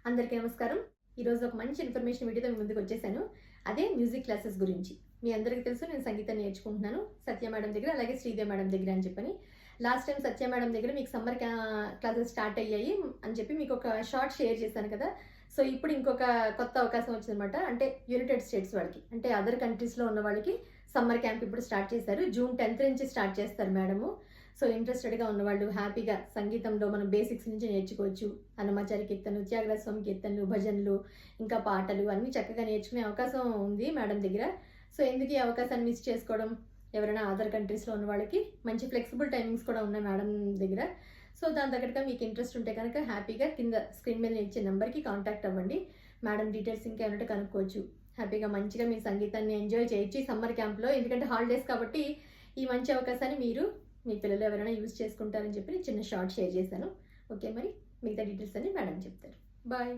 అందరికీ నమస్కారం. ఈరోజు ఒక మంచి ఇన్ఫర్మేషన్ వీడియోతో మీ ముందుకు వచ్చేసాను. అదే మ్యూజిక్ క్లాసెస్ గురించి. మీ అందరికీ తెలుసు నేను సంగీతం నేర్చుకుంటున్నాను సత్య మేడం దగ్గర, అలాగే శ్రీదేవి మేడం దగ్గర అని చెప్పని. లాస్ట్ టైం సత్య మేడం దగ్గర మీకు సమ్మర్ క్లాసెస్ స్టార్ట్ అయ్యాయి అని చెప్పి మీకు ఒక షార్ట్ షేర్ చేశాను కదా. సో ఇప్పుడు ఇంకొక కొత్త అవకాశం వచ్చిందనమాట. అంటే యునైటెడ్ స్టేట్స్ వాళ్ళకి, అంటే అదర్ కంట్రీస్లో ఉన్న వాళ్ళకి సమ్మర్ క్యాంప్ ఇప్పుడు స్టార్ట్ చేశారు. జూన్ 10th నుంచి స్టార్ట్ చేస్తారు మేడము. సో ఇంట్రెస్టెడ్గా ఉన్నవాళ్ళు హ్యాపీగా సంగీతంలో మనం బేసిక్స్ నుంచి నేర్చుకోవచ్చు. అన్నమాచారి కీర్తనలు, త్యాగరాజ స్వామి కీర్తనలు, భజనలు, ఇంకా పాటలు అన్నీ చక్కగా నేర్చుకునే అవకాశం ఉంది మేడం దగ్గర. సో ఎందుకు ఈ అవకాశాన్ని మిస్ చేసుకోవడం? ఎవరైనా అదర్ కంట్రీస్లో ఉన్న వాళ్ళకి మంచి ఫ్లెక్సిబుల్ టైమింగ్స్ కూడా ఉన్నాయి మేడం దగ్గర. సో దాని తగ్గట్టుగా మీకు ఇంట్రెస్ట్ ఉంటే కనుక హ్యాపీగా కింద స్క్రీన్ మీద ఇచ్చే నెంబర్కి కాంటాక్ట్ అవ్వండి. మేడం డీటెయిల్స్ ఇంకా ఏమంటే కనుక్కోవచ్చు. హ్యాపీగా మంచిగా మీ సంగీతాన్ని ఎంజాయ్ చేయొచ్చు సమ్మర్ క్యాంప్లో. ఎందుకంటే హాలిడేస్ కాబట్టి ఈ మంచి అవకాశాన్ని మీరు మీ పిల్లలు ఎవరైనా యూజ్ చేసుకుంటారని చెప్పి చిన్న షార్ట్ షేర్ చేశాను. ఓకే, మరి మిగతా డీటెయిల్స్ అన్ని మేడం చెప్తారు. బాయ్.